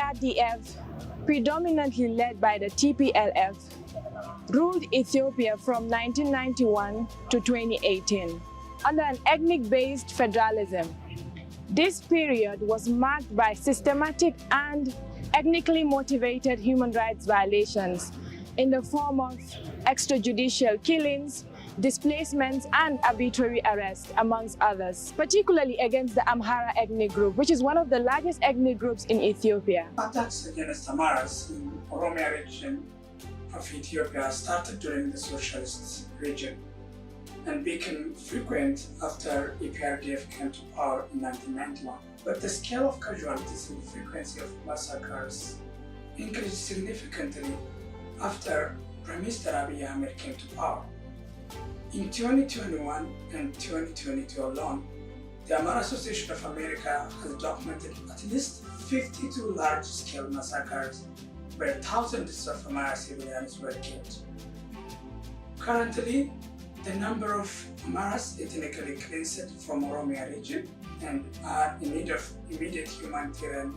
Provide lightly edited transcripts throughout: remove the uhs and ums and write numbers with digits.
ERDF, predominantly led by the TPLF, ruled Ethiopia from 1991 to 2018 under an ethnic-based federalism. This period was marked by systematic and ethnically motivated human rights violations in the form of extrajudicial killings, displacements, and arbitrary arrests, amongst others, particularly against the Amhara ethnic group, which is one of the largest ethnic groups in Ethiopia. Attacks against Amharas in Oromia region of Ethiopia started during the socialist region and became frequent after EPRDF came to power in 1991. But the scale of casualties and the frequency of massacres increased significantly after Prime Minister Abiy Ahmed came to power. In 2021 and 2022 alone, the Amhara Association of America has documented at least 52 large-scale massacres where thousands of Amhara civilians were killed. Currently, the number of Amharas ethnically cleansed from Oromia region and are in need of immediate humanitarian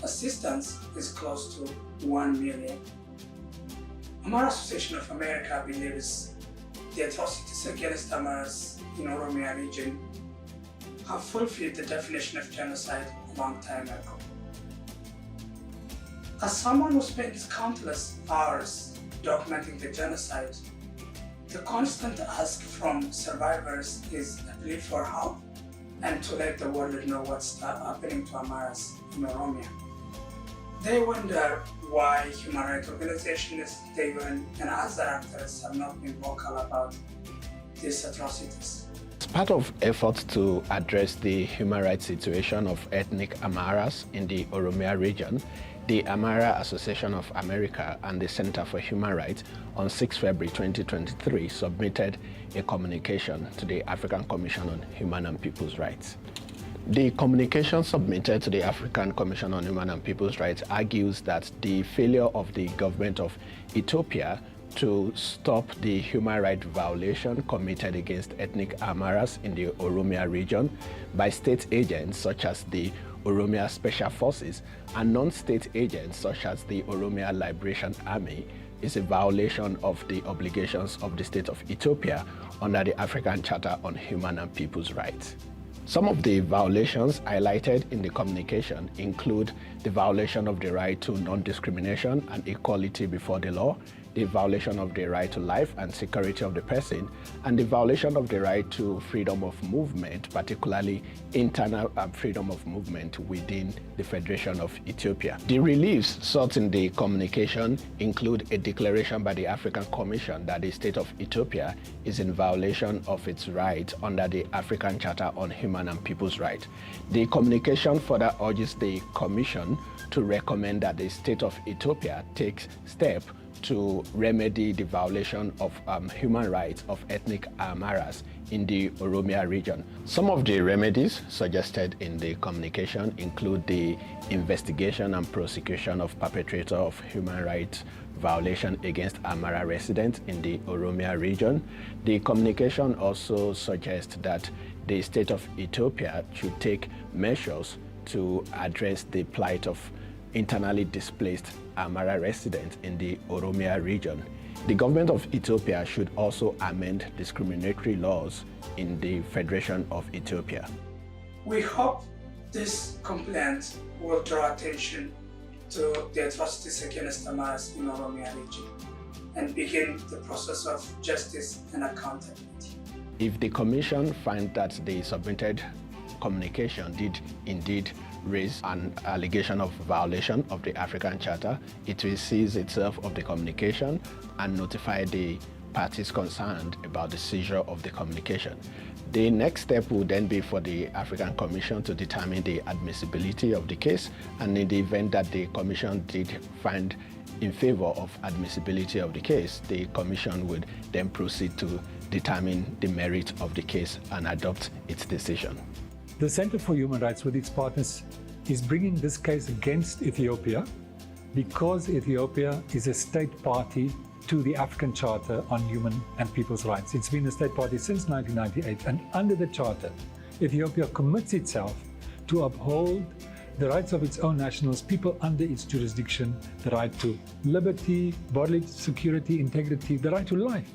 assistance is close to 1 million. Amhara Association of America believes the atrocities against Amharas in Oromia region have fulfilled the definition of genocide a long time ago. As someone who spends countless hours documenting the genocide, the constant ask from survivors is a plea for help and to let the world know what's happening to Amharas in Oromia. They wonder why human rights organizations, the UN, and other actors have not been vocal about these atrocities. As part of efforts to address the human rights situation of ethnic Amharas in the Oromia region, the Amhara Association of America and the Center for Human Rights on 6 February 2023 submitted a communication to the African Commission on Human and People's Rights. The communication submitted to the African Commission on Human and People's Rights argues that the failure of the government of Ethiopia to stop the human rights violation committed against ethnic Amharas in the Oromia region by state agents such as the Oromia Special Forces and non-state agents such as the Oromia Liberation Army is a violation of the obligations of the state of Ethiopia under the African Charter on Human and People's Rights. Some of the violations highlighted in the communication include the violation of the right to non-discrimination and equality before the law, the violation of the right to life and security of the person, and the violation of the right to freedom of movement, particularly internal freedom of movement within the Federation of Ethiopia. The reliefs sought in the communication include a declaration by the African Commission that the state of Ethiopia is in violation of its rights under the African Charter on Human and People's Rights. The communication further urges the Commission to recommend that the state of Ethiopia takes steps to remedy the violation of human rights of ethnic Amharas in the Oromia region. Some of the remedies suggested in the communication include the investigation and prosecution of perpetrators of human rights violation against Amhara residents in the Oromia region. The communication also suggests that the state of Ethiopia should take measures to address the plight of internally displaced Amhara residents in the Oromia region. The government of Ethiopia should also amend discriminatory laws in the Federation of Ethiopia. We hope this complaint will draw attention to the atrocities against Amharas in Oromia region and begin the process of justice and accountability. If the Commission finds that the submitted communication did indeed raise an allegation of violation of the African Charter, it will seize itself of the communication and notify the parties concerned about the seizure of the communication. The next step will then be for the African Commission to determine the admissibility of the case, and in the event that the Commission did find in favor of admissibility of the case, the Commission would then proceed to determine the merit of the case and adopt its decision. The Center for Human Rights with its partners is bringing this case against Ethiopia because Ethiopia is a state party to the African Charter on Human and People's Rights. It's been a state party since 1998, and under the Charter, Ethiopia commits itself to uphold the rights of its own nationals, people under its jurisdiction, the right to liberty, bodily security, integrity, the right to life.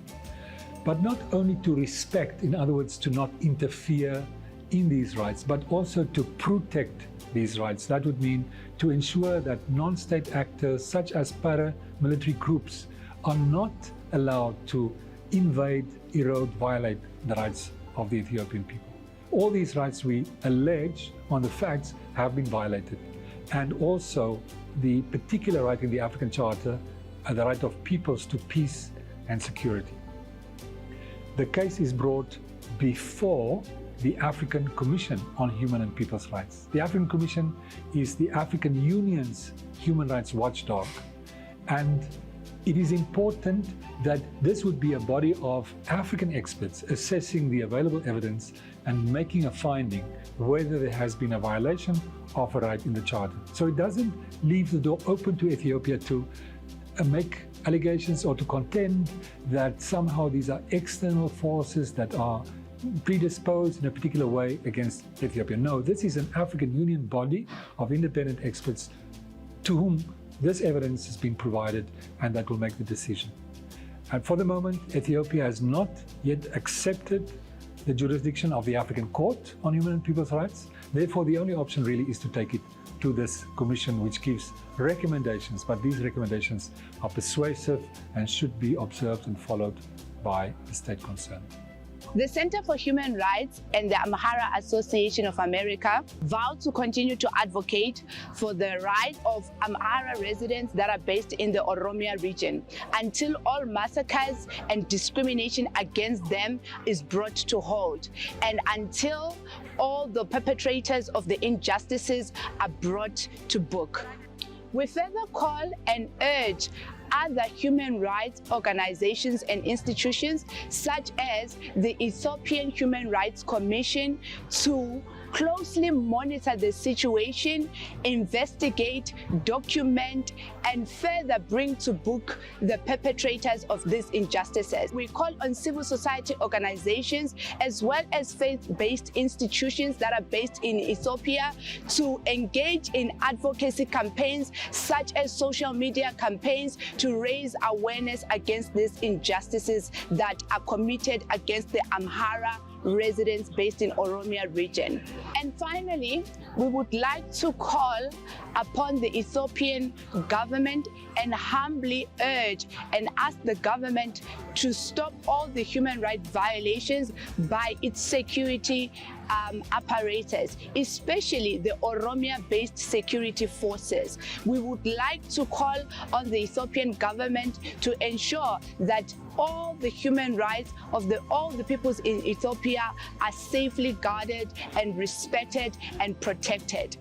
But not only to respect, in other words, to not interfere in these rights, but also to protect these rights. That would mean to ensure that non-state actors such as paramilitary groups are not allowed to invade, erode, violate the rights of the Ethiopian people. All these rights we allege on the facts have been violated. And also the particular right in the African Charter, the right of peoples to peace and security. The case is brought before the African Commission on Human and People's Rights. The African Commission is the African Union's human rights watchdog, and it is important that this would be a body of African experts assessing the available evidence and making a finding whether there has been a violation of a right in the Charter. So it doesn't leave the door open to Ethiopia to make allegations or to contend that somehow these are external forces that are predisposed in a particular way against Ethiopia. No, this is an African Union body of independent experts to whom this evidence has been provided, and that will make the decision. And for the moment, Ethiopia has not yet accepted the jurisdiction of the African Court on Human and People's Rights. Therefore, the only option really is to take it to this commission, which gives recommendations, but these recommendations are persuasive and should be observed and followed by the state concerned. The Center for Human Rights and the Amhara Association of America vow to continue to advocate for the right of Amhara residents that are based in the Oromia region until all massacres and discrimination against them is brought to halt, and until all the perpetrators of the injustices are brought to book. We further call and urge other human rights organizations and institutions, such as the Ethiopian Human Rights Commission, to closely monitor the situation, investigate, document, and further bring to book the perpetrators of these injustices. We call on civil society organizations as well as faith-based institutions that are based in Ethiopia to engage in advocacy campaigns such as social media campaigns to raise awareness against these injustices that are committed against the Amhara residents based in Oromia region. And finally, we would like to call upon the Ethiopian government and humbly urge and ask the government to stop all the human rights violations by its security apparatus, especially the Oromia-based security forces. We would like to call on the Ethiopian government to ensure that all the human rights of all the peoples in Ethiopia are safely guarded and respected and protected.